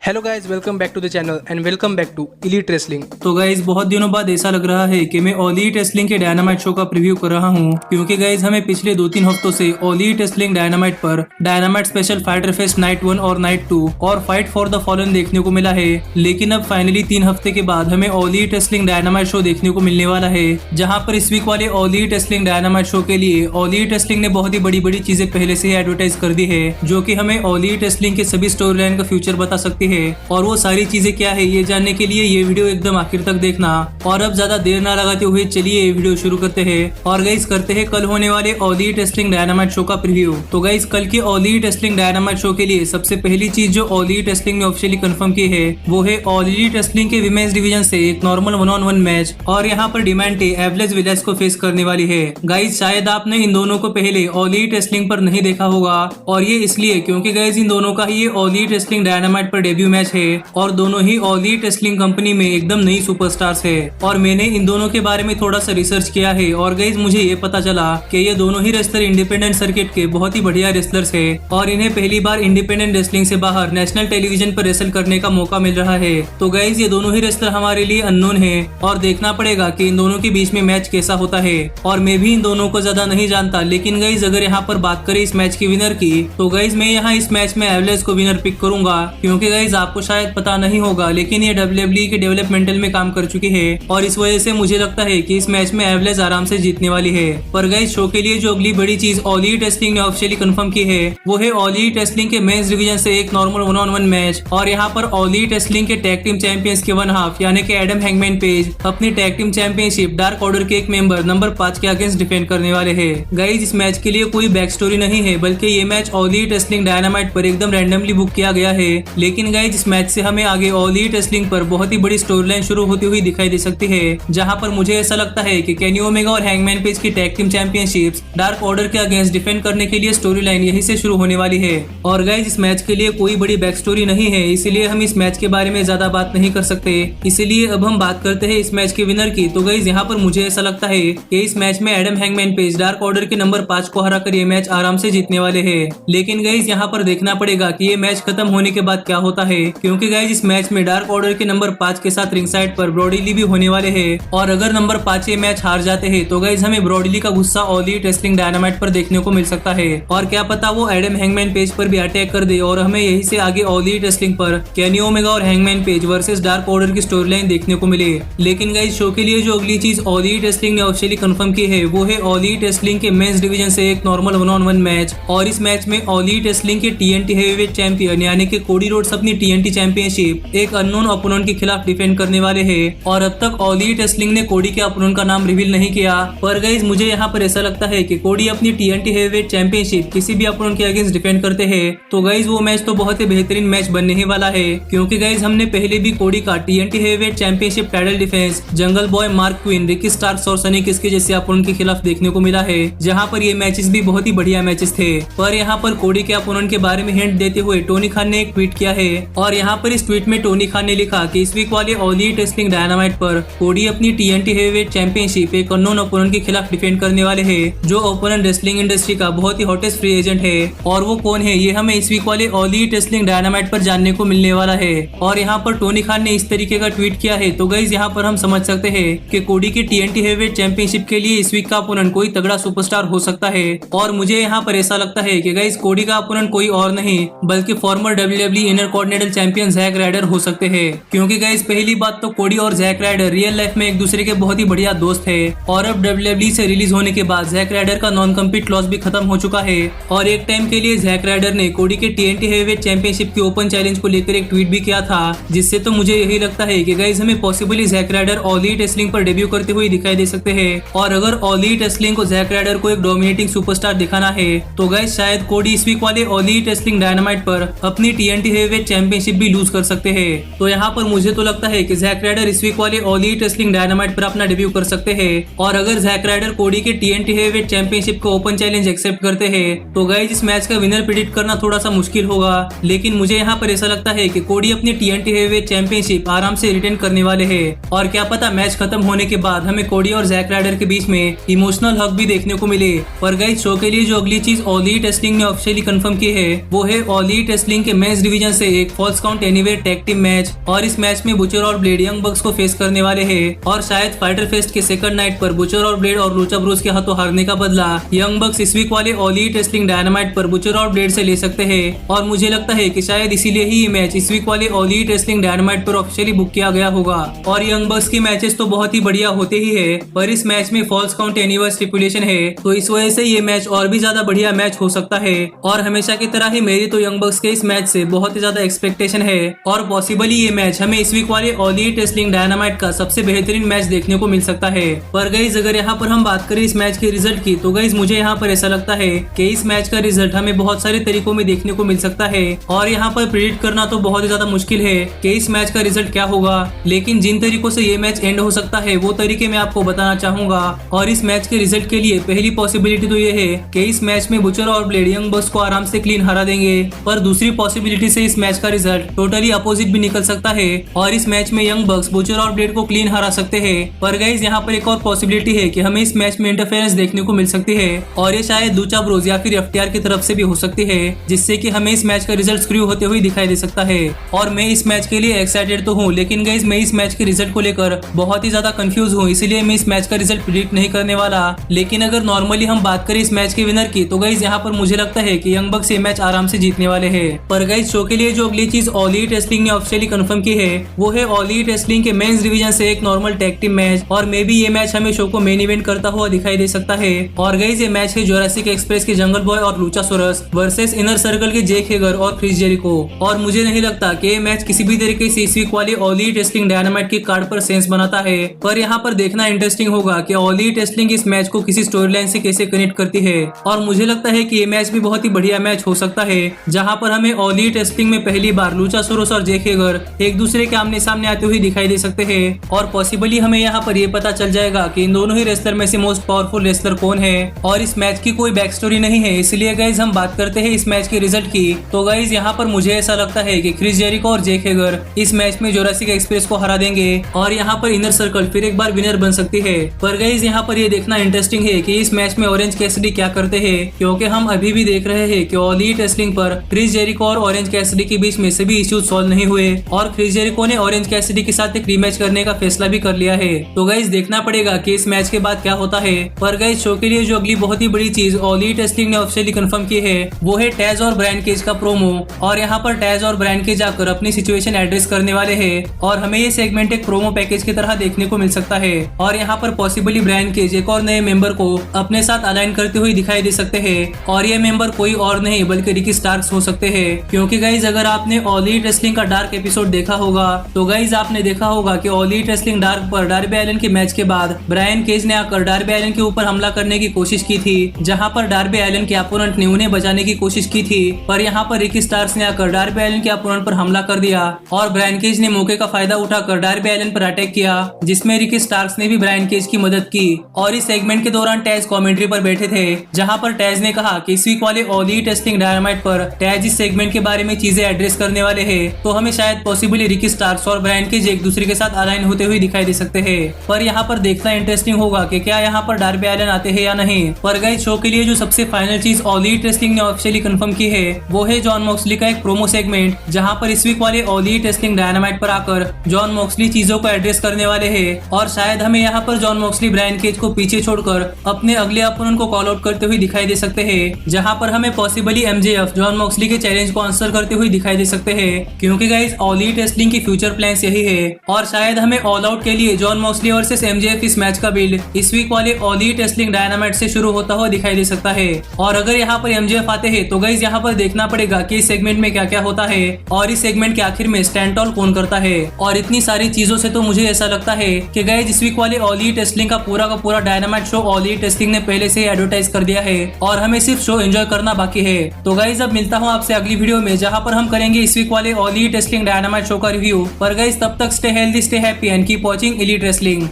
Hello guys, welcome back to the channel and welcome back to Elite Wrestling. तो guys बहुत दिनों बाद ऐसा लग रहा है कि मैं ऑल ईट रेसलिंग के डायनामाइट शो का प्रीव्यू कर रहा हूँ, क्योंकि गाइज हमें पिछले 2-3 हफ्तों से ऑल ईट रेसलिंग डायनामाइट पर dynamite special fighter fest night 1 और नाइट 2 और फाइट फॉर द फॉलन देखने को मिला है। लेकिन अब फाइनली 3 हफ्ते के बाद हमें all Elite wrestling dynamite show देखने को मिलने वाला है, जहाँ पर इस वीक वाले all Elite wrestling dynamite show के लिए ऑल ईट रेसलिंग ने बहुत ही बड़ी बड़ी चीजें पहले से ही एडवर्टाइज कर दी है, जो कि हमें ऑल ईट रेसलिंग के सभी स्टोरी लाइन का फ्यूचर बता सकती है। और वो सारी चीजें क्या है ये जानने के लिए ये वीडियो एकदम आखिर तक देखना। और अब ज्यादा देर ना लगाते हुए चलिए ये वीडियो शुरू करते हैं और गाइस करते हैं कल होने वाले all Elite wrestling dynamite show का प्रीव्यू। तो गाइस कल के all Elite wrestling dynamite show के लिए सबसे पहली चीज जो ऑल ईट रेसलिंग ने ऑफिशियली कंफर्म की है वो है ऑल ईट रेसलिंग के विमेंस डिवीजन से एक नॉर्मल 1-on-1 मैच, और यहाँ पर डिमांडे एवलेस विलेस को फेस करने वाली है। गाइस शायद आपने इन दोनों को पहले ऑल ईट रेसलिंग पर नहीं देखा होगा, और ये इसलिए क्योंकि गाइस इन दोनों का ही ये ऑल ईट रेसलिंग डायनामाइट पर डेब्यू मैच है और दोनों ही ऑल ईट रेसलिंग कंपनी में एकदम नई सुपरस्टार्स है। और मैंने इन दोनों के बारे में थोड़ा सा रिसर्च किया है और गाइस मुझे ये पता चला कि ये दोनों ही रेसलर इंडिपेंडेंट सर्किट के बहुत ही बढ़िया रेसलर्स है और इन्हें पहली बार इंडिपेंडेंट रेसलिंग से बाहर नेशनल टेलीविजन पर रेसल करने का मौका मिल रहा है। तो गाइस ये दोनों ही रेसलर हमारे लिए अननोन है और देखना पड़ेगा कि इन दोनों के बीच में मैच कैसा होता है। और मैं भी इन दोनों को ज्यादा नहीं जानता, लेकिन गाइस अगर यहाँ पर बात करें इस मैच की विनर की, तो गाइस मैं यहाँ इस मैच में एवलेस को विनर पिक करूंगा, क्योंकि गाइस आपको शायद पता नहीं होगा लेकिन ये WWE के डेवलपमेंटल में काम कर चुकी है और इस वजह से मुझे लगता है कि इस मैच में एवलेस आराम से जीतने वाली है। पर गाइस शो के लिए जो अगली बड़ी चीज ऑल ईट रेसलिंग ने ऑफिशियली कंफर्म की है वो है ऑल ईट रेसलिंग के मेंस डिवीजन से एक नॉर्मल 1-on-1 मैच, और यहाँ पर ऑल ईट रेसलिंग के टैग टीम चैंपियंस के 1/2 यानी कि एडम हैंगमैन पेज अपनी tag team championship dark order के एक मेंबर नंबर 5 के अगेंस्ट डिफेंड करने वाले है। गाइस इस मैच के लिए कोई बैक स्टोरी नहीं है, बल्कि ये match all Elite wrestling dynamite पर एकदम रैंडमली बुक किया गया है। लेकिन गाइस इस मैच से हमें आगे ऑल ईट रेसलिंग पर बहुत ही बड़ी स्टोरी लाइन शुरू होती हुई दिखाई दे सकती है, जहां पर मुझे ऐसा लगता है कि केनी ओमेगा और हैंगमैन पेज की tag team championships dark order के अगेंस्ट डिफेंड करने के लिए स्टोरी लाइन यहीं से शुरू होने वाली है। और गाइस इस मैच के लिए कोई बड़ी बैक स्टोरी नहीं है, इसलिए हम इस मैच के बारे में ज्यादा बात नहीं कर सकते। इसलिए अब हम बात करते हैं इस मैच के विनर की। तो गाइस यहाँ पर मुझे ऐसा लगता है कि इस मैच में Adam hangman page dark order के नंबर 5 को हराकर ये मैच आराम से जीतने वाले हैं। लेकिन गाइस यहाँ पर देखना पड़ेगा कि ये मैच खत्म होने के बाद क्या होता है, क्योंकि गाइस इस मैच में डार्क ऑर्डर के नंबर 5 के साथ रिंग साइड पर ब्रॉडी ली भी होने वाले हैं, और अगर नंबर 5 ये मैच हार जाते हैं तो गाइस हमें ब्रॉडी ली का गुस्सा ऑल ईट रेसलिंग डायनामाइट पर देखने को मिल सकता है, और क्या पता वो एडम हैंगमैन पेज पर भी अटैक कर दे और हमें यहीं से आगे ऑल ईट रेसलिंग पर केनी ओमेगा और hangman page versus dark order की स्टोरी लाइन देखने को मिले। लेकिन गाइस शो के लिए जो अगली चीज ऑल ईट रेसलिंग ने ऑफिशियली कंफर्म की है वो है ऑल ईट रेसलिंग के मेंस डिवीजन से एक नॉर्मल 1-on-1 मैच, और इस मैच में ऑल ईट रेसलिंग के TNT हेवीवेट चैंपियन यानी कि कोडी रोड्स अपनी TNT चैंपियनशिप एक अननोन ओपोनेंट के खिलाफ डिफेंड करने वाले हैं। और अब तक ऑल ईट रेसलिंग ने कोडी के ओपोनेंट का नाम रिवील नहीं किया, पर गाइस मुझे यहाँ पर ऐसा लगता है कि कोडी अपनी TNT हेवीवेट चैंपियनशिप किसी भी ओपोनेंट के अगेंस्ट डिफेंड करते हैं तो गाइस वो मैच तो बहुत ही बेहतरीन मैच बनने ही वाला है, क्योंकि गाइस हमने पहले भी कोडी का TNT heavyweight championship title defence जंगल boy, mark queen, Ricky Starks और सनी किस्क जैसे ओपोनेंट के खिलाफ देखने को मिला है, जहाँ पर ये मैचेस भी बहुत ही बढ़िया मैचेस थे। पर यहाँ पर कोडी के ओपोनेंट के बारे में हिंट देते हुए टोनी खान ने एक ट्वीट किया है, और यहाँ पर इस ट्वीट में टोनी खान ने लिखा कि इस वीक वाले ऑल ईट रेसलिंग डायनामाइट पर कोडी अपनी TNT हेवीवेट चैंपियनशिप एक अननोन ओपोनेंट के खिलाफ डिफेंड करने वाले हैं, जो ओपोनेंट रेसलिंग इंडस्ट्री का बहुत ही हॉटेस्ट फ्री एजेंट है। और वो कौन है ये हमें इस वीक वाले ऑल ईट रेसलिंग डायनामाइट पर जानने को मिलने वाला है। और यहाँ पर टोनी खान ने इस तरीके का ट्वीट किया है, तो गाइस यहाँ पर हम समझ सकते हैं कि कोडी की TNT हेवीवेट चैंपियनशिप के लिए इस वीक का ओपोनेंट कोई तगड़ा सुपरस्टार हो सकता है। और मुझे यहाँ पर ऐसा लगता है कि गाइस कोडी का ओपोनेंट कोई और नहीं बल्कि former WWE intercontinental champion Jack Ryder हो सकते हैं, क्योंकि गाइस पहली बात तो कोडी और जैक राइडर रियल लाइफ में एक दूसरे के बहुत ही बढ़िया दोस्त है, और अब WWE से रिलीज होने के बाद जैक राइडर का नॉन कम्पीट क्लॉज भी खत्म हो चुका है। और एक टाइम के लिए जैक राइडर ने कोडी के TNT हेवीवेट चैंपियनशिप के ओपन चैलेंज को लेकर एक ट्वीट भी किया था, जिससे तो मुझे यही लगता है कि गाइस हमें possibly Jack Ryder All Elite Wrestling पर डेब्यू करते हुए दिखाई दे सकते हैं। और अगर ऑल ईट रेसलिंग को जैक राइडर को एक डोमिनेटिंग सुपरस्टार दिखाना है तो गाइस शायद कोडी इस वीक वाले ऑल ईट रेसलिंग डायनामाइट पर अपनी TNT हेवीवेट चैंपियनशिप भी लूज कर सकते हैं। तो यहाँ पर मुझे तो लगता है कि जैक राइडर इस वीक वाले ऑल ईट रेसलिंग डायनामाइट पर अपना डेब्यू कर सकते हैं। और अगर जैक राइडर कोडी के TNT हेवीवेट चैंपियनशिप को ओपन चैलेंज एक्सेप्ट करते हैं तो गाइस इस मैच का विनर प्रेडिक्ट करना थोड़ा सा मुश्किल होगा, लेकिन मुझे यहाँ पर ऐसा लगता है कि कोडी अपनी TNT हेवीवेट चैंपियनशिप आराम से रिटेन करने वाले हैं, और क्या पता मैच खत्म होने के बाद हमें कोडी और जैक राइडर के बीच में इमोशनल हग भी देखने को मिले। पर गाइस शो के लिए जो अगली चीज ऑल ईट रेसलिंग ने ऑफिशियली कंफर्म की है वो है ऑल ईट रेसलिंग के मेंस डिवीजन से एक false count anywhere tag team match और इस मैच में बुचर और ब्लेड यंग बक्स को फेस करने वाले हैं और शायद फाइटर फेस्ट के सेकंड नाइट पर बुचर और ब्लेड और लूचा ब्रोस के हाथों हारने का बदला यंग बक्स इस वीक वाले ऑल एलिट रेसलिंग डायनामाइट पर बुचर और ब्लेड से ले सकते हैं और मुझे लगता है कि शायद इसीलिए ही ये मैच इस वीक वाले ऑल एलिट रेसलिंग डायनामाइट पर ऑफिशियली बुक किया गया होगा। और यंग बक्स की मैचेस तो बहुत ही बढ़िया होते ही है, पर इस मैच में फॉल्स काउंट एनीवेयर स्टिपुलेशन है, तो इस वजह से ये मैच और भी ज्यादा बढ़िया मैच हो सकता है। और हमेशा की तरह ही मेरी तो यंग बक्स के इस मैच से बहुत ही ज्यादा एक्सपेक्टेशन है और पॉसिबली ये मैच हमें इस वीक वाले ऑल एलिट रेसलिंग डायनामाइट का सबसे बेहतरीन मैच देखने को मिल सकता है। पर गाइस अगर यहाँ पर हम बात करें इस मैच के रिजल्ट की, तो गाइस मुझे यहाँ पर ऐसा लगता है कि इस मैच का रिजल्ट हमें बहुत सारे तरीकों में देखने को मिल सकता है और यहाँ पर प्रेडिक्ट करना तो बहुत ही ज्यादा मुश्किल है कि इस मैच का रिजल्ट क्या होगा, लेकिन जिन तरीकों से ये मैच एंड हो सकता है वो तरीके मैं आपको बताना चाहूंगा। और इस मैच के रिजल्ट के लिए पहली पॉसिबिलिटी तो ये है कि इस मैच में बुचर और ब्लेड यंग बक्स को आराम से क्लीन हरा देंगे, पर दूसरी पॉसिबिलिटी से इस मैच का रिजल्ट टोटली अपोजिट भी निकल सकता है और इस मैच में यंग बक्स बुचर और ब्लेड को क्लीन हरा सकते हैं। पर गाइस यहाँ पर एक और पॉसिबिलिटी है कि हमें इस मैच में इंटरफेरेंस देखने को मिल सकती है और ये शायद लूचा ब्रोस या फिर एफटीआर की तरफ से भी हो सकती है, जिससे कि हमें इस मैच का रिजल्ट स्क्रू होते हुए दिखाई दे सकता है। और मैं इस मैच के लिए एक्साइटेड तो हूँ, लेकिन गाइस मैं इस मैच के रिजल्ट को लेकर बहुत ही ज्यादा कंफ्यूज हूँ, इसलिए मैं इस मैच का रिजल्ट प्रेडिक्ट नहीं करने वाला। लेकिन अगर नॉर्मली हम बात करें इस मैच के विनर की, तो गाइस यहाँ पर मुझे लगता है कि यंग बक्स ये मैच आराम से जीतने वाले हैं। पर गाइस शो के लिए जो अगली चीज ऑल एलिट रेसलिंग ने ऑफिशियली कंफर्म की है वो है ऑल एलिट रेसलिंग के मेंस डिवीजन से एक नॉर्मल टैग टीम मैच, और मे बी ये मैच हमें शो को मेन इवेंट करता हुआ दिखाई दे सकता है। और गाइस ये मैच है जोरासिक एक्सप्रेस के जंगल बॉय और लूचासोरस वर्सेस इनर सर्कल के जैक हेगर और क्रिस जेरिको। और मुझे नहीं लगता कि ये मैच किसी भी तरीके से इस वीक वाली ऑल एलिट रेसलिंग डायनामाइट की कार्ड पर सेंस बनाता है। पर यहाँ पर देखना इंटरेस्टिंग होगा कि ऑल एलिट रेसलिंग इस मैच को किसी स्टोरी लाइन से कैसे कनेक्ट करती है। और मुझे लगता है कि ये मैच भी बहुत ही बढ़िया मैच हो सकता है, जहाँ पर हमें ऑल एलिट रेसलिंग में पहली बार लूचासोरस और जैक हेगर एक दूसरे के आमने सामने आते हुए दिखाई दे सकते हैं। और पॉसिबली हमें यहाँ पर ये पता चल जाएगा कि इन दोनों ही रेसलर में से मोस्ट पावरफुल रेसलर कौन है। और इस मैच की कोई बैक स्टोरी नहीं है, इसलिए गाइज हम बात करते हैं इस मैच के रिजल्ट की। तो गाइज यहाँ पर मुझे ऐसा लगता है कि क्रिस जेरिको और जैक हेगर इस मैच में जोरासिक एक्सप्रेस को हरा देंगे और यहाँ पर इनर सर्कल फिर एक बार विनर बन सकती है। पर गाइज यहाँ पर ये देखना इंटरेस्टिंग है कि इस मैच में ऑरेंज कैसिडी क्या करते हैं, क्योंकि हम अभी भी देख रहे हैं कि ऑल एलिट रेसलिंग पर क्रिस जेरिको और ऑरेंज कैसिडी के बीच में सभी इश्यूज सॉल्व नहीं हुए और क्रिस जेरिको ने ऑरेंज कैसिडी के साथ एक रीमैच करने का फैसला भी कर लिया है। तो गाइज देखना पड़ेगा कि इस मैच के बाद क्या होता है। पर गाइज शो के लिए जो अगली बहुत ही बड़ी चीज ऑल एलिट रेसलिंग ने ऑफिशियली कंफर्म की है वो है टैज और ब्रायन केज का प्रोमो। और यहाँ पर टैज और ब्रायन केज आकर अपनी सिचुएशन एड्रेस करने वाले हैं और हमें ये सेगमेंट एक प्रोमो पैकेज की तरह देखने को मिल सकता है। और यहाँ पर पॉसिबली ब्रायन केज एक और नए मेंबर को अपने साथ अलाइन करते हुए दिखाई दे सकते हैं और ये मेंबर कोई और नहीं बल्कि रिकी स्टार्क्स हो सकते हैं। क्योंकि गाइज अगर आपने ऑल एलिट रेसलिंग का डार्क एपिसोड देखा होगा तो गाइज आपने देखा होगा कि ऑल एलिट रेसलिंग डार्क पर डार्बी एलन के मैच के बाद ब्रायन केज ने आकर डार्बी एलन के ऊपर हमला करने की कोशिश की थी, जहां पर डार्बी एलन के अपोनेंट ने उन्हें बचाने की कोशिश की थी। पर यहाँ पर रिकी स्टार्क्स ने आकर डार्बी एलन के अपोनेंट पर हमला कर दिया और ब्रायन केज ने मौके का फायदा उठाकर डार्बी एलन पर अटैक किया, जिसमें रिकी स्टार्क्स ने भी ब्रायन केज की मदद की। और इस सेगमेंट के दौरान टैज कमेंट्री पर बैठे थे, जहां पर टैज ने कहा कि इस वीक वाले ऑल एलिट रेसलिंग डायनामाइट पर टैज इस सेगमेंट के बारे में चीजें एड्रेस करने वाले हैं, तो हमें शायद पॉसिबली रिकी स्टार्क्स और ब्रायन केज एक दूसरे के साथ अलाइन होते हुए दिखाई दे सकते हैं। पर यहाँ पर देखना इंटरेस्टिंग होगा कि क्या यहाँ पर डार्बी एलन आते हैं या नहीं। पर गाइस शो के लिए जो सबसे फाइनल चीज ऑल एलिट रेसलिंग ने ऑफिशियली कंफर्म की है वो है जॉन मॉक्सली का एक प्रोमो सेगमेंट, जहां पर इस वीक वाले ऑल एलिट रेसलिंग डायनामाइट पर आकर जॉन मॉक्सली चीजों को एड्रेस करने वाले हैं और शायद हमें यहाँ पर जॉन मॉक्सली ब्रायन केज को पीछे छोड़कर अपने अगले अपोनेंट को कॉल आउट करते हुए दिखाई दे सकते हैं, जहां पर हमें पॉसिबली एमजेएफ जॉन मॉक्सली के चैलेंज को आंसर करते हुए दिखाई दे सकते हैं। क्योंकि गाइस ऑल एलिट रेसलिंग की फ्यूचर प्लान्स यही है और शायद हमें ऑल आउट के लिए जॉन मॉक्सली वर्सेस एमजेएफ इस मैच का बिल्ड इस वीक वाले ऑल एलिट रेसलिंग डायनामाइट से शुरू होता हुआ दिखाई दे सकता है। और अगर यहाँ पर एमजेएफ आते हैं तो गाइस यहाँ पर देखना पड़ेगा कि इस सेगमेंट में क्या क्या होता है और इस सेगमेंट के आखिर में स्टैंड टॉल कौन करता है। और इतनी सारी चीजों से तो मुझे ऐसा लगता है कि गाइस इस वीक वाले ऑल एलिट रेसलिंग का पूरा dynamite show all elite wrestling ने पहले से ही एडवर्टाइज कर दिया है और हमें सिर्फ शो एंजॉय करना बाकी है। तो गाइस अब मिलता हूँ आपसे अगली वीडियो में, जहाँ पर हम करेंगे इस वीक वाले all elite wrestling dynamite show का रिव्यू। पर गाइस तब तक stay healthy, stay happy and keep watching elite wrestling.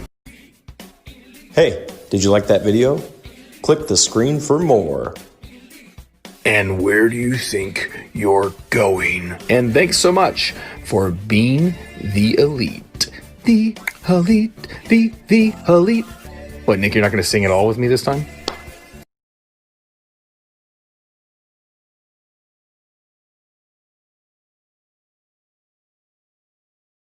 Hey, did you like that video? Click the screen for more. And where do you think you're going? And thanks so much for being the elite. The elite, the elite. What, Nick, you're not going to sing it all with me this time?